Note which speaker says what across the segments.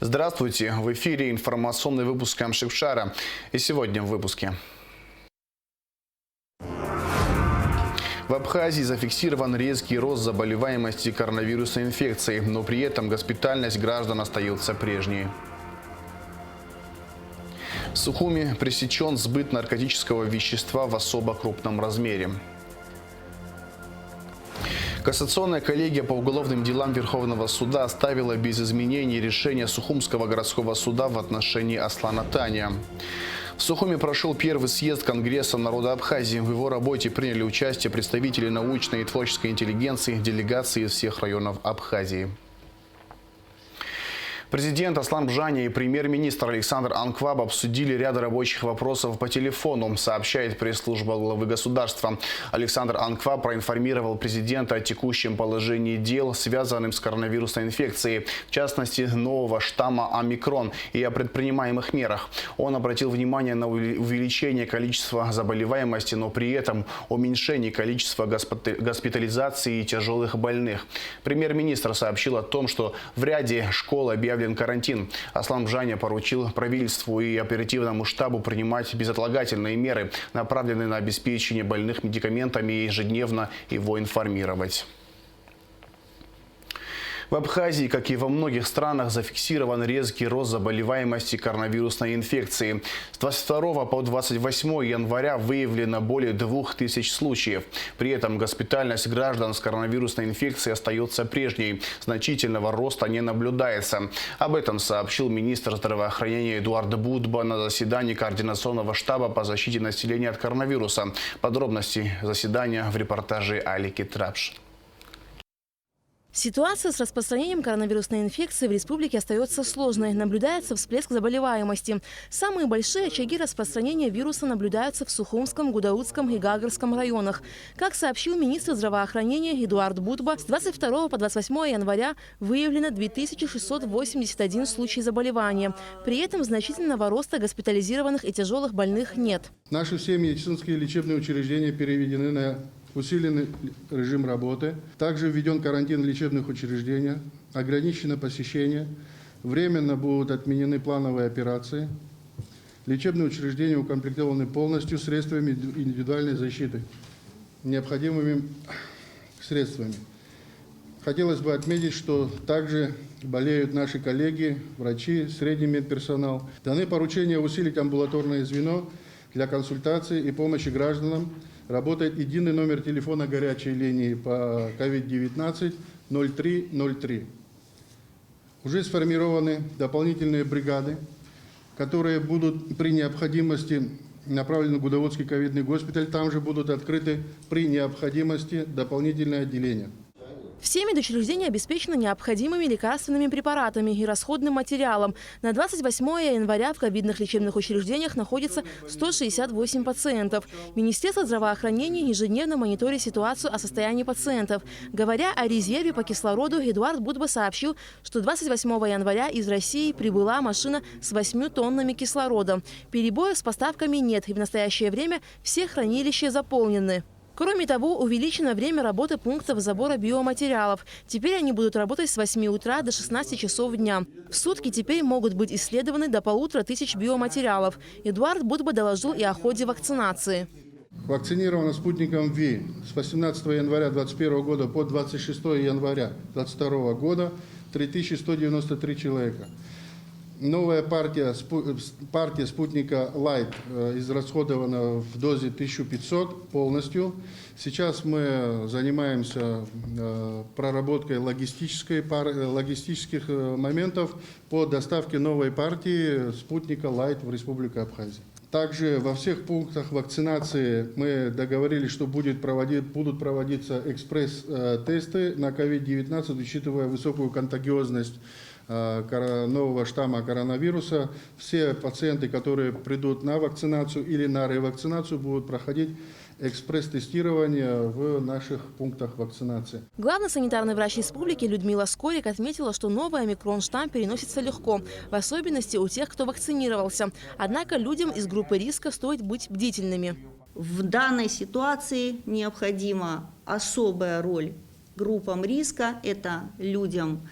Speaker 1: Здравствуйте! В эфире информационный выпуск Камшикшара. И сегодня в выпуске. В Абхазии зафиксирован резкий рост заболеваемости коронавирусной инфекцией, но при этом госпитальность граждан остается прежней. В Сухуми пресечен сбыт наркотического вещества в особо крупном размере. Кассационная коллегия по уголовным делам Верховного суда оставила без изменений решение Сухумского городского суда в отношении Аслана Таня. В Сухуми прошел первый съезд Конгресса народа Абхазии. В его работе приняли участие представители научной и творческой интеллигенции, делегации из всех районов Абхазии. Президент Аслан Бжаня и премьер-министр Александр Анкваб обсудили ряд рабочих вопросов по телефону, сообщает пресс-служба главы государства. Александр Анкваб проинформировал президента о текущем положении дел, связанным с коронавирусной инфекцией, в частности нового штамма омикрон, и о предпринимаемых мерах. Он обратил внимание на увеличение количества заболеваемости, но при этом уменьшение количества госпитализации и тяжелых больных. Премьер-министр сообщил о том, что в ряде школ объявлен карантин. Аслан Бжаня поручил правительству и оперативному штабу принимать безотлагательные меры, направленные на обеспечение больных медикаментами, и ежедневно его информировать. В Абхазии, как и во многих странах, зафиксирован резкий рост заболеваемости коронавирусной инфекцией. С 22 по 28 января выявлено более 2000 случаев. При этом госпитальность граждан с коронавирусной инфекцией остается прежней. Значительного роста не наблюдается. Об этом сообщил министр здравоохранения Эдуард Будба на заседании Координационного штаба по защите населения от коронавируса. Подробности заседания в репортаже Алики Трапш.
Speaker 2: Ситуация с распространением коронавирусной инфекции в республике остается сложной. Наблюдается всплеск заболеваемости. Самые большие очаги распространения вируса наблюдаются в Сухумском, Гудаутском и Гагарском районах. Как сообщил министр здравоохранения Эдуард Будба, с 22 по 28 января выявлено 2681 случай заболевания. При этом значительного роста госпитализированных и тяжелых больных нет.
Speaker 3: Наши все медицинские лечебные учреждения переведены на усиленный режим работы. Также введен карантин в лечебных учреждениях, ограничено посещение. Временно будут отменены плановые операции. Лечебные учреждения укомплектованы полностью средствами индивидуальной защиты, необходимыми средствами. Хотелось бы отметить, что также болеют наши коллеги, врачи, средний медперсонал. Даны поручения усилить амбулаторное звено для консультации и помощи гражданам. Работает единый номер телефона горячей линии по COVID-19 0303. Уже сформированы дополнительные бригады, которые будут при необходимости направлены в Гудаутский ковидный госпиталь. Там же будут открыты при необходимости дополнительные отделения.
Speaker 2: Все медучреждения обеспечены необходимыми лекарственными препаратами и расходным материалом. На 28 января в ковидных лечебных учреждениях находится 168 пациентов. Министерство здравоохранения ежедневно мониторит ситуацию о состоянии пациентов. Говоря о резерве по кислороду, Эдуард Будба сообщил, что 28 января из России прибыла машина с 8 тоннами кислорода. Перебоев с поставками нет, и в настоящее время все хранилища заполнены. Кроме того, увеличено время работы пунктов забора биоматериалов. Теперь они будут работать с 8 утра до 16 часов дня. В сутки теперь могут быть исследованы до 1500 биоматериалов. Эдуард Будба доложил и о ходе вакцинации.
Speaker 3: Вакцинировано спутником ВИ с 18 января 2021 года по 26 января 2022 года 3193 человека. Новая партия спутника Light израсходована в дозе 1500 полностью. Сейчас мы занимаемся проработкой логистических моментов по доставке новой партии спутника Light в Республику Абхазия. Также во всех пунктах вакцинации мы договорились, что будут проводиться экспресс-тесты на COVID-19, учитывая высокую контагиозность нового штамма коронавируса. Все пациенты, которые придут на вакцинацию или на ревакцинацию, будут проходить экспресс-тестирование в наших пунктах вакцинации.
Speaker 2: Главный санитарный врач республики Людмила Скорик отметила, что новый омикрон-штамм переносится легко, в особенности у тех, кто вакцинировался. Однако людям из группы риска стоит быть бдительными.
Speaker 4: В данной ситуации необходима особая роль группам риска. Это людям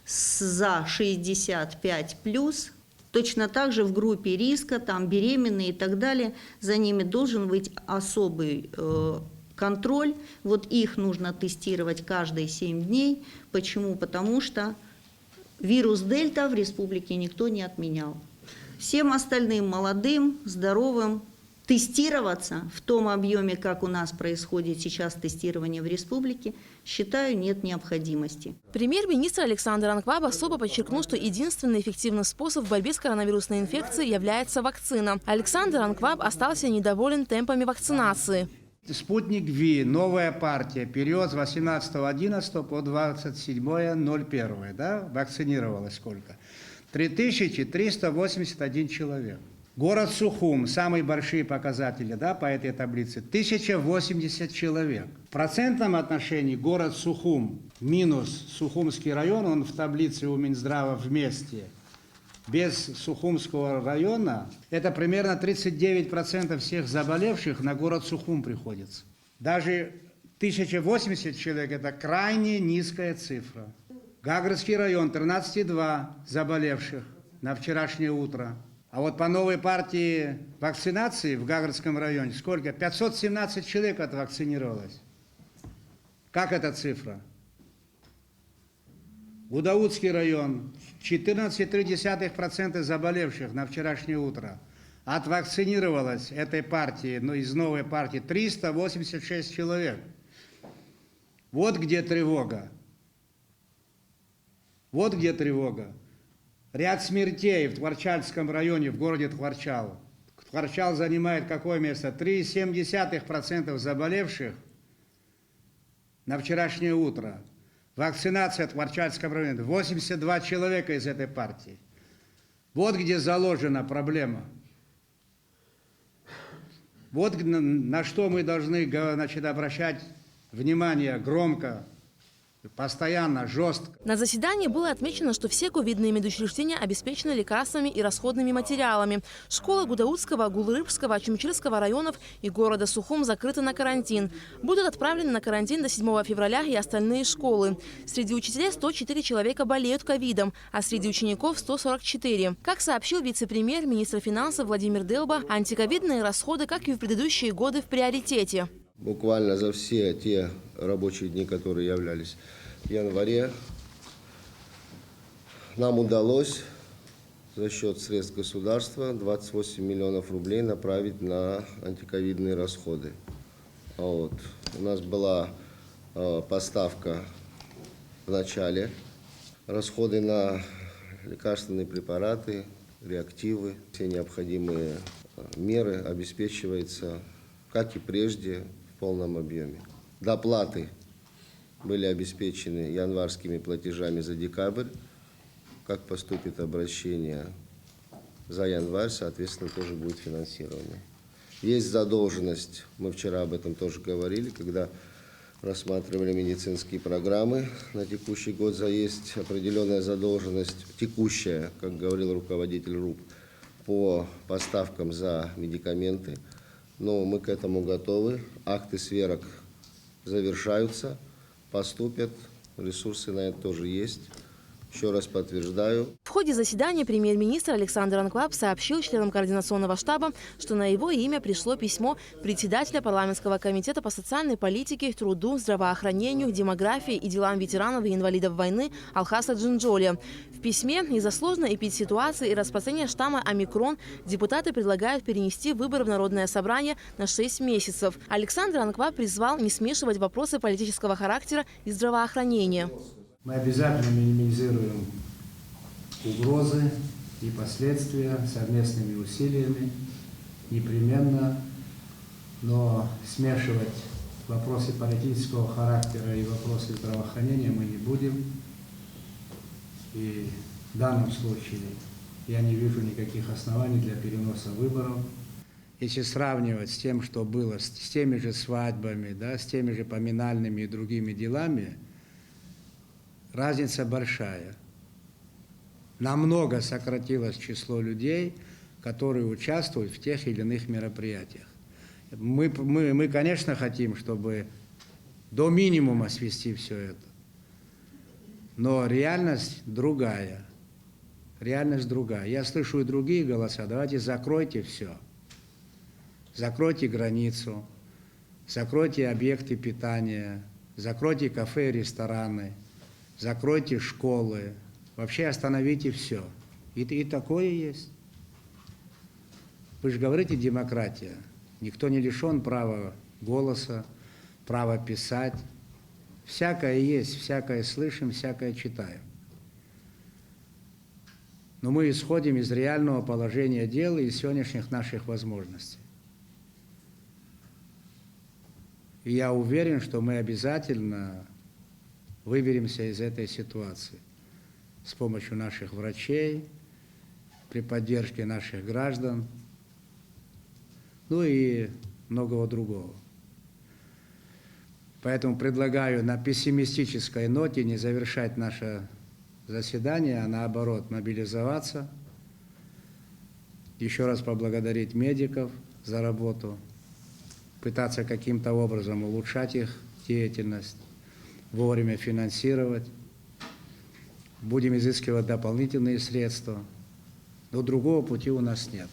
Speaker 4: за 65+, точно так же в группе риска, там беременные и так далее, за ними должен быть особый контроль. Вот их нужно тестировать каждые 7 дней. Почему? Потому что вирус Дельта в республике никто не отменял. Всем остальным молодым, здоровым тестироваться в том объеме, как у нас происходит сейчас тестирование в республике, считаю, нет необходимости.
Speaker 2: Премьер-министр Александр Анкваб особо подчеркнул, что единственный эффективный способ в борьбе с коронавирусной инфекцией является вакцина. Александр Анкваб остался недоволен темпами вакцинации.
Speaker 5: Спутник Ви, новая партия, период с 18.11 по 27.01, да, вакцинировалось сколько? 3381 человек. Город Сухум, самые большие показатели, да, по этой таблице, 1080 человек. В процентном отношении город Сухум минус Сухумский район, он в таблице у Минздрава вместе. Без Сухумского района это примерно 39% всех заболевших на город Сухум приходится. Даже 1080 человек – это крайне низкая цифра. Гагрский район – 13,2 заболевших на вчерашнее утро. А вот по новой партии вакцинации в Гагрском районе сколько? 517 человек отвакцинировалось. Как эта цифра? Гудаутский район – 14,3% заболевших на вчерашнее утро. Отвакцинировалось этой партии, но из новой партии 386 человек. Вот где тревога. Вот где тревога. Ряд смертей в Тхварчальском районе, в городе Тхварчал. Тхварчал занимает какое место? 3,7% заболевших на вчерашнее утро. Вакцинация в Тхварчальском районе. 82 человека из этой партии. Вот где заложена проблема. Вот на что мы должны, значит, обращать внимание громко, постоянно, жестко.
Speaker 2: На заседании было отмечено, что все ковидные медучреждения обеспечены лекарствами и расходными материалами. Школы Гудаутского, Гулрыбского, Чумчирского районов и города Сухум закрыты на карантин. Будут отправлены на карантин до 7 февраля и остальные школы. Среди учителей 104 человека болеют ковидом, а среди учеников 144. Как сообщил вице-премьер, министр финансов Владимир Делба, антиковидные расходы, как и в предыдущие годы, в приоритете.
Speaker 6: Буквально за все те рабочие дни, которые являлись в январе, нам удалось за счет средств государства 28 миллионов рублей направить на антиковидные расходы. Вот. У нас была поставка в начале, расходы на лекарственные препараты, реактивы, все необходимые меры обеспечиваются, как и прежде, в полном объеме. Доплаты были обеспечены январскими платежами за декабрь. Как поступит обращение за январь, соответственно, тоже будет финансирование. Есть задолженность, мы вчера об этом тоже говорили, когда рассматривали медицинские программы на текущий год. Есть определенная задолженность, текущая, как говорил руководитель РУП, по поставкам за медикаменты. Но мы к этому готовы. Акты сверок завершаются, поступят, ресурсы на это тоже есть. Еще раз подтверждаю.
Speaker 2: В ходе заседания премьер-министр Александр Анкваб сообщил членам координационного штаба, что на его имя пришло письмо председателя парламентского комитета по социальной политике, труду, здравоохранению, демографии и делам ветеранов и инвалидов войны Алхаса Джинджоли. В письме из-за сложной эпидситуации и распространения штамма омикрон депутаты предлагают перенести выборы в Народное собрание на 6 месяцев. Александр Анкваб призвал не смешивать вопросы политического характера и здравоохранения.
Speaker 5: Мы обязательно минимизируем угрозы и последствия совместными усилиями, непременно, но смешивать вопросы политического характера и вопросы здравоохранения мы не будем. И в данном случае я не вижу никаких оснований для переноса выборов. Если сравнивать с тем, что было, с теми же свадьбами, да, с теми же поминальными и другими делами, разница большая. Намного сократилось число людей, которые участвуют в тех или иных мероприятиях. Мы, конечно, хотим, чтобы до минимума свести все это. Но реальность другая. Реальность другая. Я слышу и другие голоса. Давайте закройте все. Закройте границу, закройте объекты питания, закройте кафе и рестораны, закройте школы. Вообще остановите все. И такое есть. Вы же говорите демократия. Никто не лишен права голоса, права писать. Всякое есть, всякое слышим, всякое читаем. Но мы исходим из реального положения дел и из сегодняшних наших возможностей. И я уверен, что мы обязательно выберемся из этой ситуации с помощью наших врачей, при поддержке наших граждан, ну и многого другого. Поэтому предлагаю на пессимистической ноте не завершать наше заседание, а наоборот мобилизоваться, еще раз поблагодарить медиков за работу, пытаться каким-то образом улучшать их деятельность, вовремя финансировать. Будем изыскивать дополнительные средства, но другого пути у нас нет.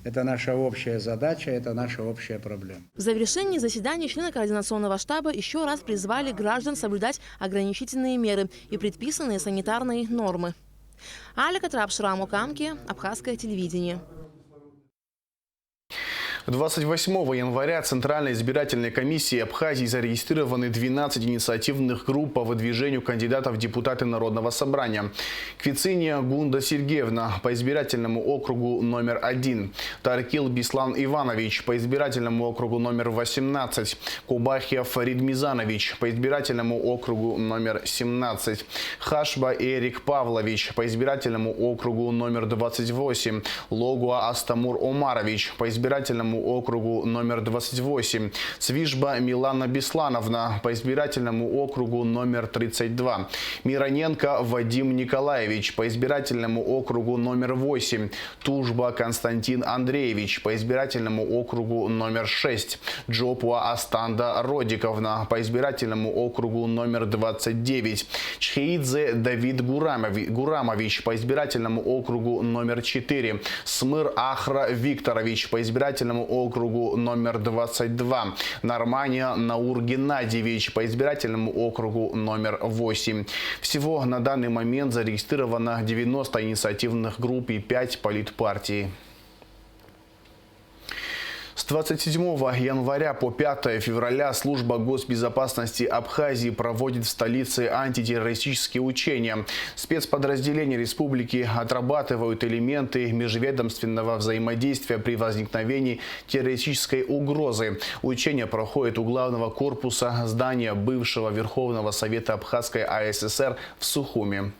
Speaker 5: Это наша общая задача, это наша общая проблема.
Speaker 2: В завершении заседания члены Координационного штаба еще раз призвали граждан соблюдать ограничительные меры и предписанные санитарные нормы. Алика Трапшрам, Камки, Абхазское телевидение.
Speaker 1: 28 января Центральной избирательной комиссии Абхазии зарегистрированы 12 инициативных групп по выдвижению кандидатов в депутаты Народного собрания. Квициния Гунда Сергеевна по избирательному округу номер 1, Таркил Бислан Иванович по избирательному округу номер 18, Кубахев Фарид Мизанович по избирательному округу номер 17, Хашба Эрик Павлович по избирательному округу номер 28, Логуа Астамур Омарович по избирательному округу номер 28, Свижба Милана Беслановна по избирательному округу номер 32, Мироненко Вадим Николаевич по избирательному округу номер 8, Тужба Константин Андреевич по избирательному округу номер 6, Джопуа Астанда Родиковна по избирательному округу номер 29, Чхеидзе Давид Гурамович по избирательному округу номер 4, Смыр Ахра Викторович по избирательному округу номер 22, Нормания Наур Геннадьевич по избирательному округу номер 8. Всего на данный момент зарегистрировано 90 инициативных групп и 5 политпартий. С 27 января по 5 февраля служба госбезопасности Абхазии проводит в столице антитеррористические учения. Спецподразделения республики отрабатывают элементы межведомственного взаимодействия при возникновении террористической угрозы. Учения проходят у главного корпуса здания бывшего Верховного Совета Абхазской АССР в Сухуми.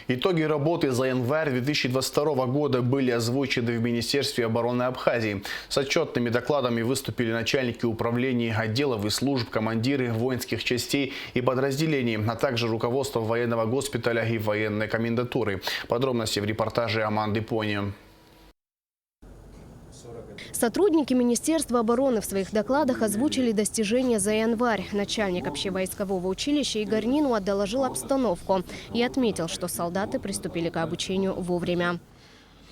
Speaker 1: Итоги работы за январь 2022 года были озвучены в Министерстве обороны Абхазии. С отчетными докладами выступили начальники управлений, отделов и служб, командиры воинских частей и подразделений, а также руководство военного госпиталя и военной комендатуры. Подробности в репортаже Аманды Пони.
Speaker 7: Сотрудники Министерства обороны в своих докладах озвучили достижения за январь. Начальник общевойскового училища Игорь Нинуа доложил обстановку и отметил, что солдаты приступили к обучению вовремя.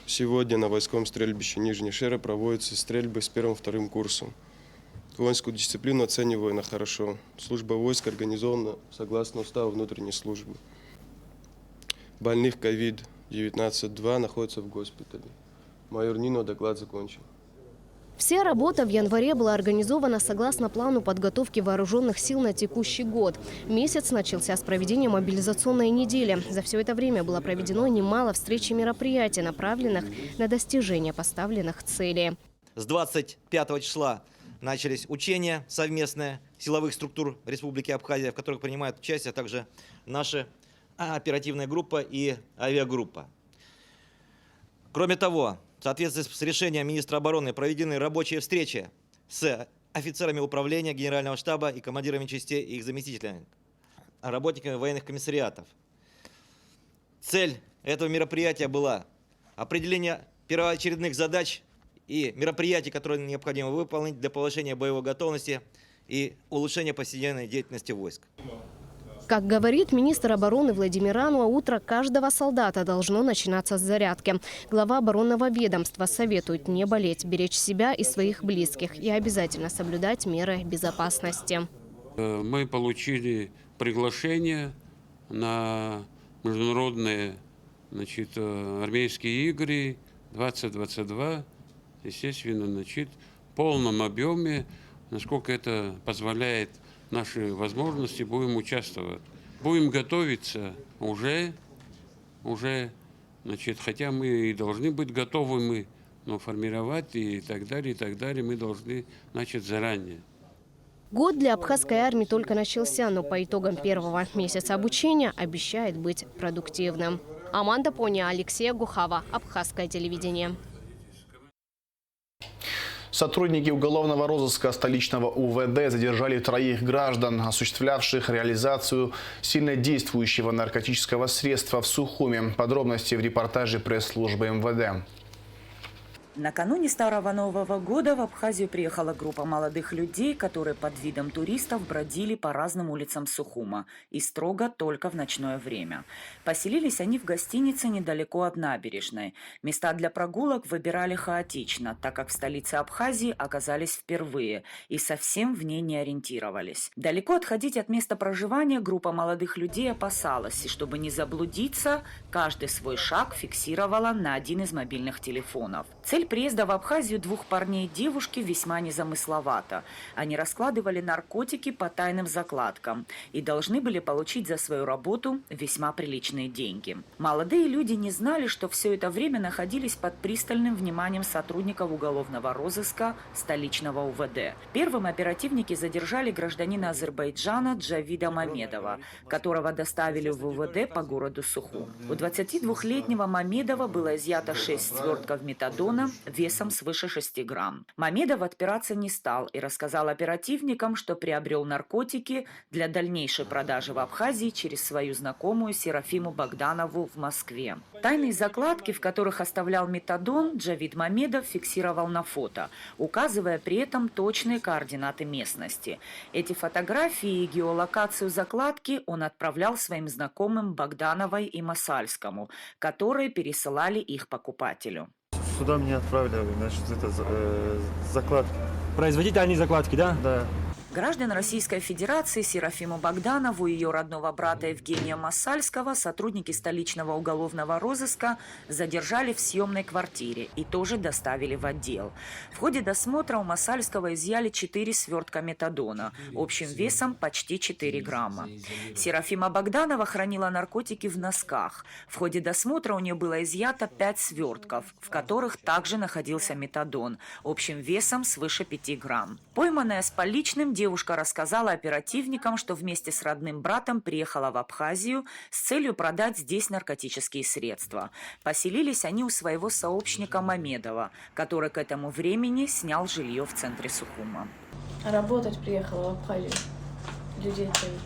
Speaker 8: Сегодня на войсковом стрельбище Нижней Шеры проводятся стрельбы с первым-вторым курсом. Воинскую дисциплину оцениваю на хорошо. Служба войск организована согласно уставу внутренней службы. Больных COVID-19-2 находятся в госпитале. Майор Нино доклад закончил.
Speaker 7: Вся работа в январе была организована согласно плану подготовки вооруженных сил на текущий год. Месяц начался с проведения мобилизационной недели. За все это время было проведено немало встреч и мероприятий, направленных на достижение поставленных целей.
Speaker 9: С 25 числа начались учения совместные силовых структур Республики Абхазия, в которых принимают участие также наша оперативная группа и авиагруппа. Кроме того, в соответствии с решением министра обороны проведены рабочие встречи с офицерами управления Генерального штаба и командирами частей и их заместителями, работниками военных комиссариатов. Цель этого мероприятия была определение первоочередных задач и мероприятий, которые необходимо выполнить для повышения боевой готовности и улучшения повседневной деятельности войск.
Speaker 7: Как говорит министр обороны Владимир Ануа, утро каждого солдата должно начинаться с зарядки. Глава оборонного ведомства советует не болеть, беречь себя и своих близких и обязательно соблюдать меры безопасности.
Speaker 10: Мы получили приглашение на международные армейские игры 2022, естественно, в полном объеме, насколько это позволяет наши возможности, будем участвовать. Будем готовиться уже, хотя мы и должны быть готовы, но формировать и так далее, мы должны начать заранее.
Speaker 7: Год для абхазской армии только начался, но по итогам первого месяца обучения обещает быть продуктивным. Аманда Поня, Алексей Гухава, Абхазское телевидение.
Speaker 1: Сотрудники уголовного розыска столичного УВД задержали 3 граждан, осуществлявших реализацию сильнодействующего наркотического средства в Сухуми. Подробности в репортаже пресс-службы МВД.
Speaker 11: Накануне Старого Нового года в Абхазию приехала группа молодых людей, которые под видом туристов бродили по разным улицам Сухума и строго только в ночное время. Поселились они в гостинице недалеко от набережной. Места для прогулок выбирали хаотично, так как в столице Абхазии оказались впервые и совсем в ней не ориентировались. Далеко отходить от места проживания группа молодых людей опасалась, и чтобы не заблудиться, каждый свой шаг фиксировала на один из мобильных телефонов. Цель приезда в Абхазию 2 парней и девушки весьма незамысловата. Они раскладывали наркотики по тайным закладкам и должны были получить за свою работу весьма приличные деньги. Молодые люди не знали, что все это время находились под пристальным вниманием сотрудников уголовного розыска столичного УВД. Первым оперативники задержали гражданина Азербайджана Джавида Мамедова, которого доставили в УВД по городу Сухум. У 22-летнего Мамедова было изъято 6 свертков метадона весом свыше 6 грамм. Мамедов отпираться не стал и рассказал оперативникам, что приобрел наркотики для дальнейшей продажи в Абхазии через свою знакомую Серафиму Богданову в Москве. Тайные закладки, в которых оставлял метадон, Джавид Мамедов фиксировал на фото, указывая при этом точные координаты местности. Эти фотографии и геолокацию закладки он отправлял своим знакомым Богдановой и Масальскому, которые пересылали их покупателю.
Speaker 12: Сюда меня отправили, значит, это закладки.
Speaker 13: Производительные закладки, да?
Speaker 12: Да.
Speaker 11: Граждан Российской Федерации Серафиму Богданову и ее родного брата Евгения Масальского сотрудники столичного уголовного розыска задержали в съемной квартире и тоже доставили в отдел. В ходе досмотра у Масальского изъяли 4 свертка метадона, общим весом почти 4 грамма. Серафима Богданова хранила наркотики в носках. В ходе досмотра у нее было изъято 5 свертков, в которых также находился метадон, общим весом свыше 5 грамм. Пойманная с поличным, девушка рассказала оперативникам, что вместе с родным братом приехала в Абхазию с целью продать здесь наркотические средства. Поселились они у своего сообщника Мамедова, который к этому времени снял жилье в центре Сухума.
Speaker 14: Работать приехала в Абхазию. Людей ценят.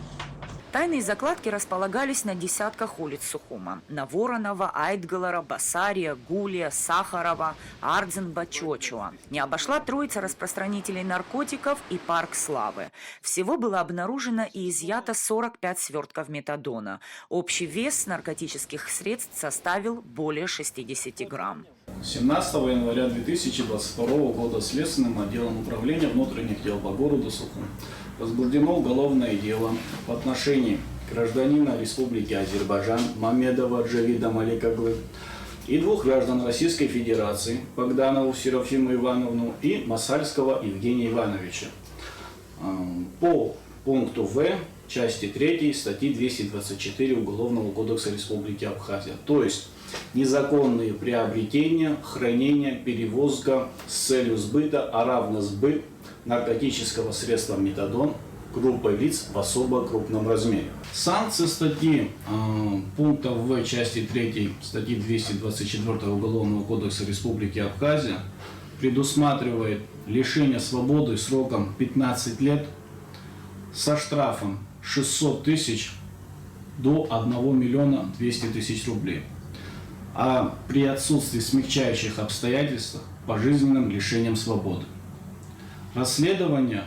Speaker 11: Тайные закладки располагались на десятках улиц Сухума. На Воронова, Айтгалара, Басария, Гулия, Сахарова, Ардзенба, Чочуа. Не обошла троица распространителей наркотиков и Парк Славы. Всего было обнаружено и изъято 45 свертков метадона. Общий вес наркотических средств составил более 60 грамм.
Speaker 15: 17 января 2022 года Следственным отделом управления внутренних дел по городу Сухум возбуждено уголовное дело в отношении гражданина Республики Азербайджан Мамедова Джавида Маликаглы и двух граждан Российской Федерации Богданову Серафиму Ивановну и Масальского Евгения Ивановича по пункту В части 3 статьи 224 Уголовного кодекса Республики Абхазия, то есть незаконные приобретения, хранение, перевозка с целью сбыта, а равно сбыт наркотического средства метадон группой лиц в особо крупном размере. Санкции статьи пункта В части 3 статьи 224 Уголовного кодекса Республики Абхазия предусматривает лишение свободы сроком 15 лет со штрафом 600 тысяч до 1 миллиона 200 тысяч рублей, а при отсутствии смягчающих обстоятельств пожизненным лишением свободы. Расследование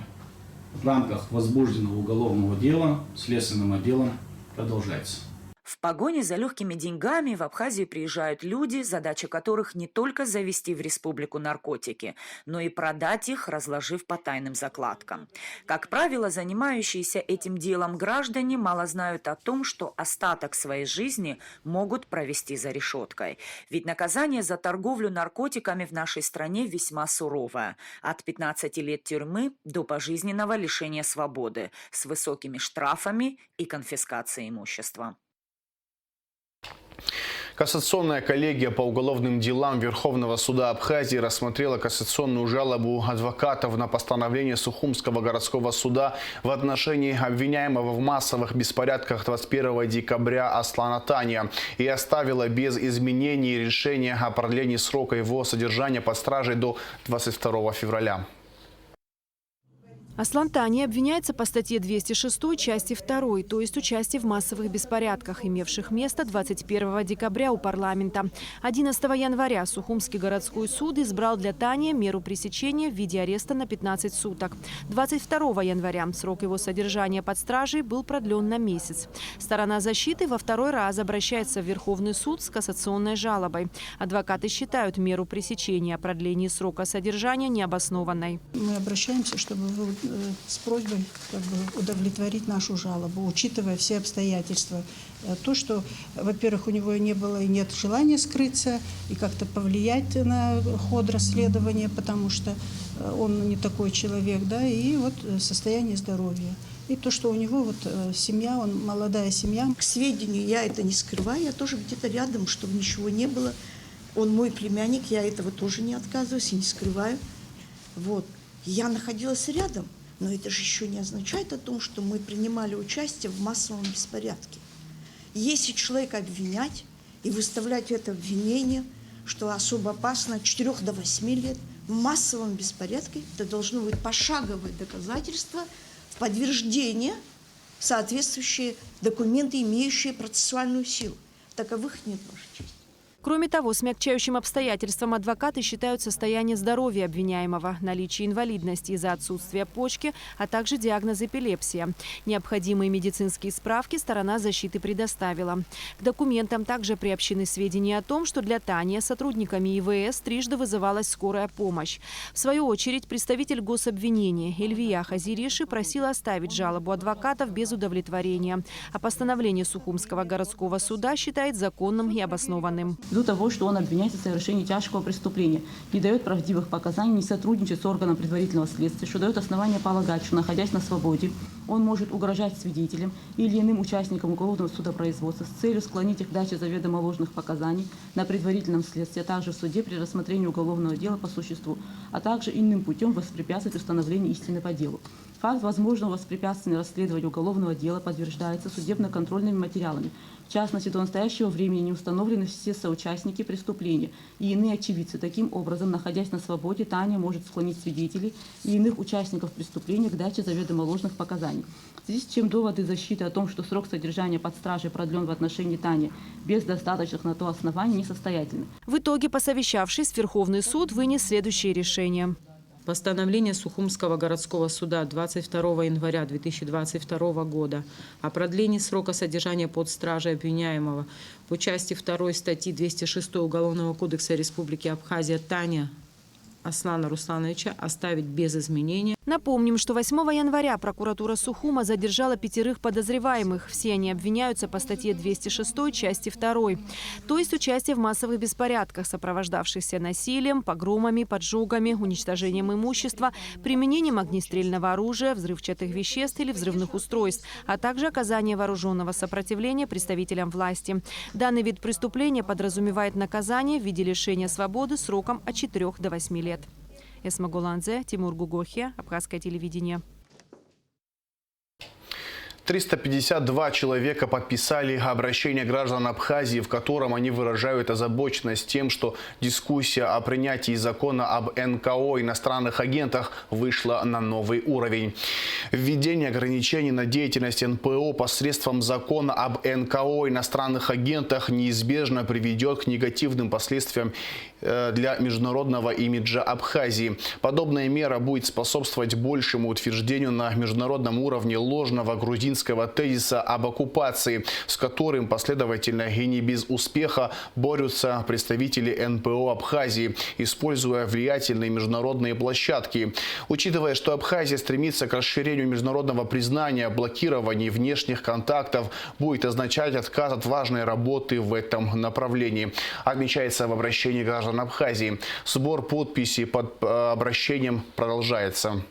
Speaker 15: в рамках возбужденного уголовного дела Следственным отделом продолжается.
Speaker 11: В погоне за легкими деньгами в Абхазию приезжают люди, задача которых не только завезти в республику наркотики, но и продать их, разложив по тайным закладкам. Как правило, занимающиеся этим делом граждане мало знают о том, что остаток своей жизни могут провести за решеткой. Ведь наказание за торговлю наркотиками в нашей стране весьма суровое. От 15 лет тюрьмы до пожизненного лишения свободы с высокими штрафами и конфискацией имущества.
Speaker 1: Кассационная коллегия по уголовным делам Верховного суда Абхазии рассмотрела кассационную жалобу адвокатов на постановление Сухумского городского суда в отношении обвиняемого в массовых беспорядках 21 декабря Аслана Таня и оставила без изменений решение о продлении срока его содержания под стражей до 22 февраля.
Speaker 16: Аслан Таня обвиняется по статье 206 части 2, то есть участие в массовых беспорядках, имевших место 21 декабря у парламента. 11 января Сухумский городской суд избрал для Тани меру пресечения в виде ареста на 15 суток. 22 января срок его содержания под стражей был продлен на месяц. Сторона защиты во второй раз обращается в Верховный суд с кассационной жалобой. Адвокаты считают меру пресечения о продлении срока содержания необоснованной.
Speaker 17: Мы обращаемся, чтобы вы с просьбой удовлетворить нашу жалобу, учитывая все обстоятельства. То, что, во-первых, у него не было и нет желания скрыться и как-то повлиять на ход расследования, потому что он не такой человек, да, и вот состояние здоровья. И то, что у него вот семья, он молодая семья.
Speaker 18: К сведению, я это не скрываю, я тоже где-то рядом, чтобы ничего не было. Он мой племянник, я этого тоже не отказываюсь и не скрываю. Вот. Я находилась рядом. Но это же еще не означает о том, что мы принимали участие в массовом беспорядке. Если человека обвинять и выставлять это обвинение, что особо опасно от 4 до 8 лет, в массовом беспорядке, это должно быть пошаговое доказательство в подтверждение, соответствующие документы, имеющие процессуальную силу. Таковых нет, Ваша честь.
Speaker 16: Кроме того, смягчающим обстоятельством адвокаты считают состояние здоровья обвиняемого, наличие инвалидности из-за отсутствия почки, а также диагноз эпилепсия. Необходимые медицинские справки сторона защиты предоставила. К документам также приобщены сведения о том, что для Тани сотрудниками ИВС трижды вызывалась скорая помощь. В свою очередь, представитель гособвинения Эльвия Хазириши просила оставить жалобу адвокатов без удовлетворения. А постановление Сухумского городского суда считает законным и обоснованным.
Speaker 19: Ввиду того, что он обвиняется в совершении тяжкого преступления, не дает правдивых показаний, не сотрудничает с органом предварительного следствия, что дает основание полагать, что, находясь на свободе, он может угрожать свидетелям или иным участникам уголовного судопроизводства с целью склонить их к даче заведомо ложных показаний на предварительном следствии, а также в суде при рассмотрении уголовного дела по существу, а также иным путем воспрепятствовать установлению истины по делу. Факт возможного воспрепятствования расследованию уголовного дела подтверждается судебно-контрольными материалами. В частности, до настоящего времени не установлены все соучастники преступления и иные очевидцы. Таким образом, находясь на свободе, Таня может склонить свидетелей и иных участников преступления к даче заведомо ложных показаний. В связи с чем доводы защиты о том, что срок содержания под стражей продлен в отношении Тани без достаточных на то оснований, несостоятельны.
Speaker 16: В итоге, посовещавшись, Верховный суд вынес следующее решение.
Speaker 20: Постановление Сухумского городского суда 22 января 2022 года о продлении срока содержания под стражей обвиняемого в участии 2 статьи 206 Уголовного кодекса Республики Абхазия Таня Аслана Руслановича оставить без изменения.
Speaker 16: Напомним, что 8 января прокуратура Сухума задержала 5 подозреваемых. Все они обвиняются по статье 206 части 2, то есть участие в массовых беспорядках, сопровождавшихся насилием, погромами, поджогами, уничтожением имущества, применением огнестрельного оружия, взрывчатых веществ или взрывных устройств, а также оказание вооруженного сопротивления представителям власти. Данный вид преступления подразумевает наказание в виде лишения свободы сроком от 4 до 8 лет. Эсма Голанзе, Тимур Гугохи, Абхазское телевидение.
Speaker 1: 352 человека подписали обращение граждан Абхазии, в котором они выражают озабоченность тем, что дискуссия о принятии закона об НКО иностранных агентах вышла на новый уровень. Введение ограничений на деятельность НПО посредством закона об НКО иностранных агентах неизбежно приведет к негативным последствиям для международного имиджа Абхазии. Подобная мера будет способствовать большему утверждению на международном уровне ложного грузинского тезиса об оккупации, с которым последовательно и не без успеха борются представители НПО Абхазии, используя влиятельные международные площадки. Учитывая, что Абхазия стремится к расширению международного признания, блокирование внешних контактов будет означать отказ от важной работы в этом направлении, отмечается в обращении граждан Абхазии. Сбор подписей под обращением продолжается.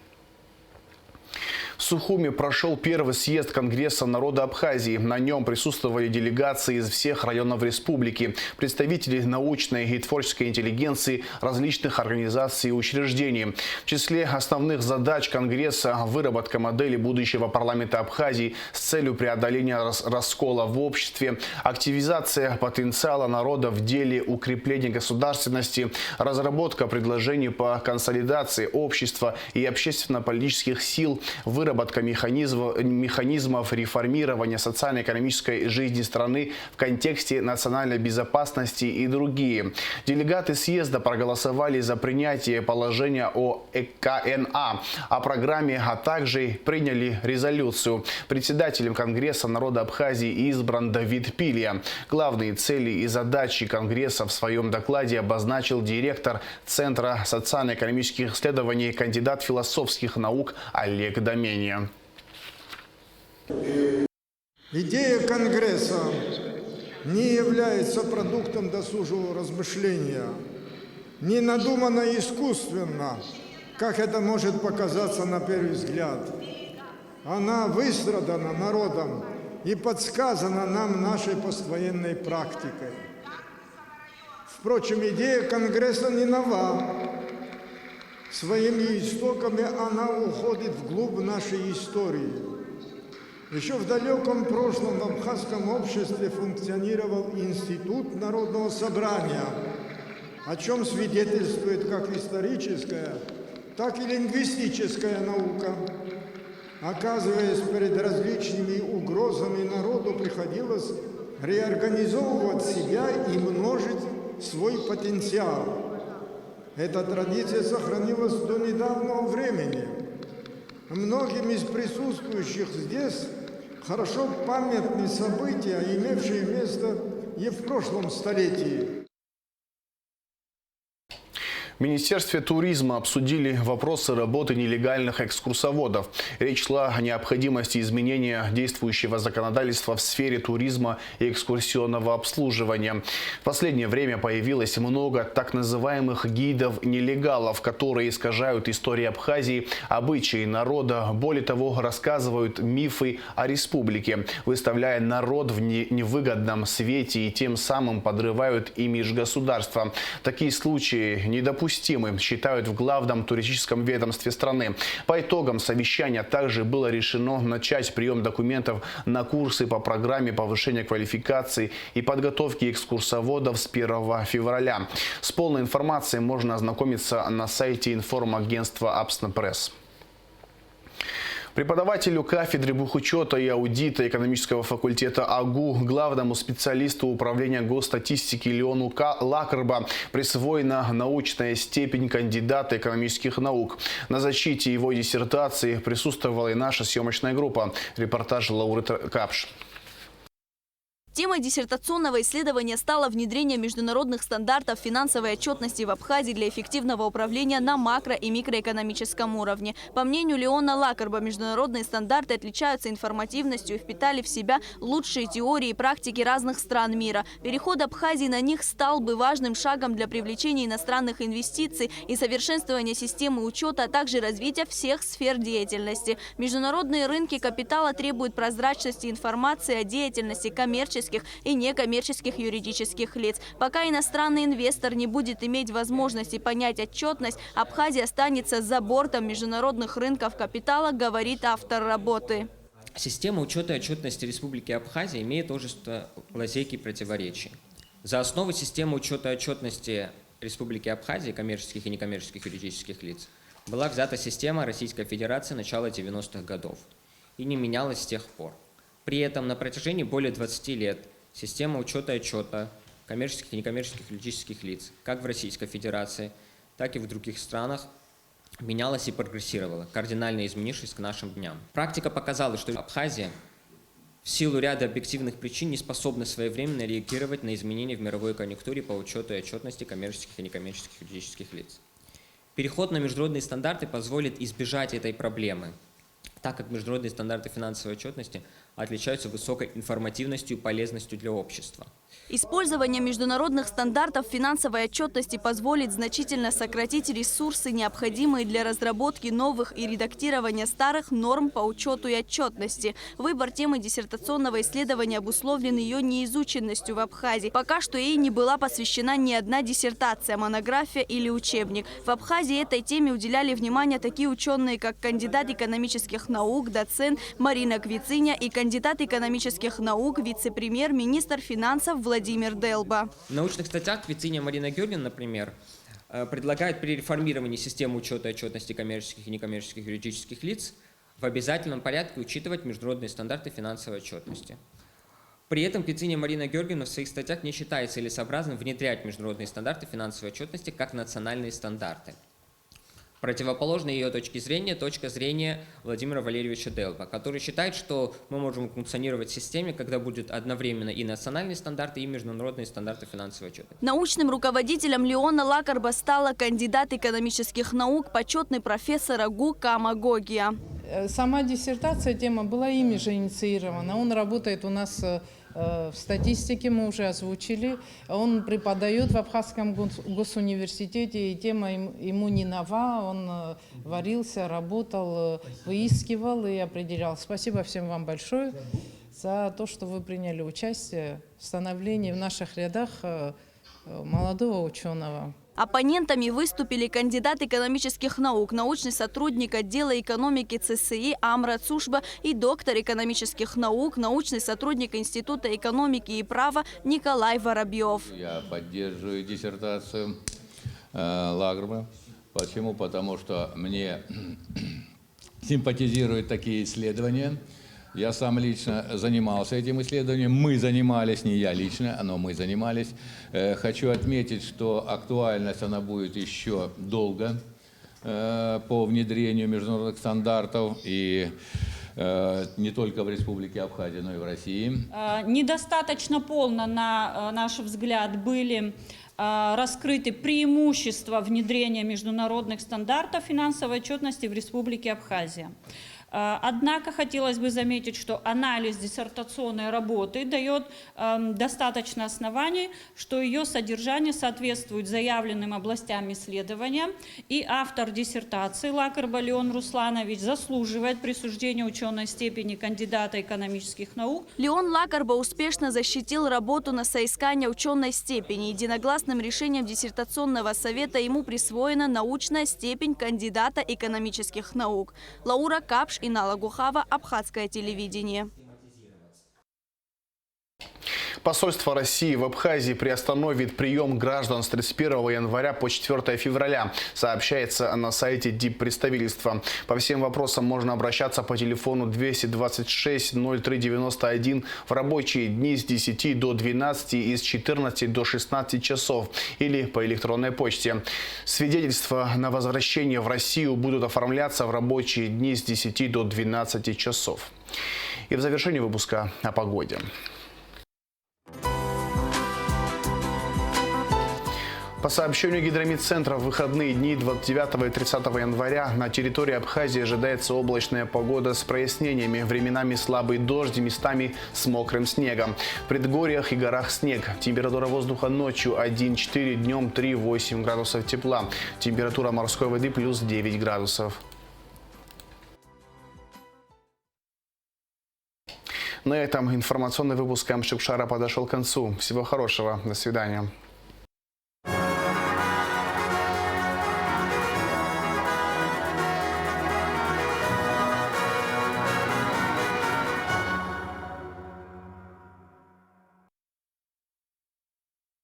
Speaker 1: В Сухуме прошел первый съезд Конгресса народа Абхазии. На нем присутствовали делегации из всех районов республики, представители научной и творческой интеллигенции, различных организаций и учреждений. В числе основных задач Конгресса – выработка модели будущего парламента Абхазии с целью преодоления раскола в обществе, активизация потенциала народа в деле укрепления государственности, разработка предложений по консолидации общества и общественно-политических сил, выработка механизмов реформирования социально-экономической жизни страны в контексте национальной безопасности и другие. Делегаты съезда проголосовали за принятие положения о КНА, о программе, а также приняли резолюцию. Председателем Конгресса народа Абхазии избран Давид Пилья. Главные цели и задачи Конгресса в своем докладе обозначил директор Центра социально-экономических исследований, кандидат философских наук Олег Доменин.
Speaker 21: Идея Конгресса не является продуктом досужего размышления, не надумана искусственно, как это может показаться на первый взгляд. Она выстрадана народом и подсказана нам нашей поствоенной практикой. Впрочем, идея Конгресса не нова. Своими истоками она уходит вглубь нашей истории. Еще в далеком прошлом в абхазском обществе функционировал институт народного собрания, о чем свидетельствует как историческая, так и лингвистическая наука. Оказываясь перед различными угрозами, народу приходилось реорганизовывать себя и множить свой потенциал. Эта традиция сохранилась до недавнего времени. Многим из присутствующих здесь хорошо памятны события, имевшие место и в прошлом столетии.
Speaker 1: В Министерстве туризма обсудили вопросы работы нелегальных экскурсоводов. Речь шла о необходимости изменения действующего законодательства в сфере туризма и экскурсионного обслуживания. В последнее время появилось много так называемых гидов-нелегалов, которые искажают историю Абхазии, обычаи народа, более того, рассказывают мифы о республике, выставляя народ в невыгодном свете и тем самым подрывают имидж государства. Такие случаи недопустимы, считают в главном туристическом ведомстве страны. По итогам совещания также было решено начать прием документов на курсы по программе повышения квалификации и подготовки экскурсоводов с 1 февраля. С полной информацией можно ознакомиться на сайте информагентства Абснепресс. Преподавателю кафедры бухучета и аудита экономического факультета АГУ, главному специалисту управления госстатистики Леону Лакерба присвоена научная степень кандидата экономических наук. На защите его диссертации присутствовала и наша съемочная группа. Репортаж Лауры Капш.
Speaker 3: Темой диссертационного исследования стало внедрение международных стандартов финансовой отчетности в Абхазии для эффективного управления на макро- и микроэкономическом уровне. По мнению Леона Лакерба, международные стандарты отличаются информативностью и впитали в себя лучшие теории и практики разных стран мира. Переход Абхазии на них стал бы важным шагом для привлечения иностранных инвестиций и совершенствования системы учета, а также развития всех сфер деятельности. Международные рынки капитала требуют прозрачности информации о деятельности коммерческих и некоммерческих юридических лиц. Пока иностранный инвестор не будет иметь возможности понять отчетность, Абхазия останется за бортом международных рынков капитала, говорит автор работы.
Speaker 22: Система учета и отчетности Республики Абхазия имеет множество лазейки и противоречий. За основу системы учета и отчетности Республики Абхазия, коммерческих и некоммерческих юридических лиц, была взята система Российской Федерации начала 90-х годов и не менялась с тех пор. При этом на протяжении более 20 лет система учета и отчета коммерческих и некоммерческих юридических лиц, как в Российской Федерации, так и в других странах, менялась и прогрессировала, кардинально изменившись к нашим дням. Практика показала, что Абхазия в силу ряда объективных причин не способна своевременно реагировать на изменения в мировой конъюнктуре по учету и отчетности коммерческих и некоммерческих юридических лиц. Переход на международные стандарты позволит избежать этой проблемы, так как международные стандарты финансовой отчетности отличаются высокой информативностью и полезностью для общества.
Speaker 3: Использование международных стандартов финансовой отчетности позволит значительно сократить ресурсы, необходимые для разработки новых и редактирования старых норм по учету и отчетности. Выбор темы диссертационного исследования обусловлен ее неизученностью в Абхазии. Пока что ей не была посвящена ни одна диссертация, монография или учебник. В Абхазии этой теме уделяли внимание такие ученые, как кандидат экономических наук, доцент Марина Квициня и кандидат экономических наук, вице-премьер-министр финансов Владимир Делба.
Speaker 22: В научных статьях Квициня Марина Георгиевна, например, предлагает при реформировании системы учета и отчетности коммерческих и некоммерческих юридических лиц в обязательном порядке учитывать международные стандарты финансовой отчетности. При этом Квициня Марина Георгиевна в своих статьях не считает целесообразным внедрять международные стандарты финансовой отчетности как национальные стандарты. Противоположной ее точке зрения точка зрения Владимира Валерьевича Делба, который считает, что мы можем функционировать в системе, когда будет одновременно и национальные стандарты, и международные стандарты финансовой отчетности.
Speaker 3: Научным руководителем Леона Лакерба стала кандидат экономических наук, почетный профессор АГУ Кама Гогия.
Speaker 20: Сама диссертация, тема была ими же инициирована. Он работает у нас в статистике, мы уже озвучили. Он преподает в Абхазском госуниверситете, и тема ему не нова. Он варился, работал, выискивал и определял. Спасибо всем вам большое за то, что вы приняли участие в становлении в наших рядах молодого ученого.
Speaker 3: Оппонентами выступили кандидат экономических наук, научный сотрудник отдела экономики ЦСИ Амра Цушба и доктор экономических наук, научный сотрудник Института экономики и права Николай Воробьев.
Speaker 23: Я поддерживаю диссертацию Лакерба. Почему? Потому что мне симпатизируют такие исследования. Я сам лично занимался этим исследованием. Мы занимались, не я лично, но мы занимались. Хочу отметить, что актуальность она будет еще долго по внедрению международных стандартов и не только в Республике Абхазия, но и в России.
Speaker 24: Недостаточно полно, на наш взгляд, были раскрыты преимущества внедрения международных стандартов финансовой отчетности в Республике Абхазия. Однако хотелось бы заметить, что анализ диссертационной работы дает достаточно оснований, что ее содержание соответствует заявленным областям исследования, и автор диссертации Лакерба Леон Русланович заслуживает присуждения ученой степени кандидата экономических наук.
Speaker 3: Леон Лакерба успешно защитил работу на соискание ученой степени. Единогласным решением диссертационного совета ему присвоена научная степень кандидата экономических наук. Лаура Капш, Инала Гухава, Абхазское телевидение.
Speaker 1: Посольство России в Абхазии приостановит прием граждан с 31 января по 4 февраля, сообщается на сайте диппредставительства. По всем вопросам можно обращаться по телефону 226 0391 в рабочие дни с 10 до 12 и с 14 до 16 часов или по электронной почте. Свидетельства на возвращение в Россию будут оформляться в рабочие дни с 10 до 12 часов. И в завершении выпуска о погоде. По сообщению Гидромедцентра, в выходные дни 29 и 30 января на территории Абхазии ожидается облачная погода с прояснениями, временами слабый дождь, местами с мокрым снегом. В предгорьях и горах снег. Температура воздуха ночью 1,4, днем 3,8 градусов тепла. Температура морской воды плюс 9 градусов. На этом информационный выпуск Камчукшара подошел к концу. Всего хорошего. До свидания.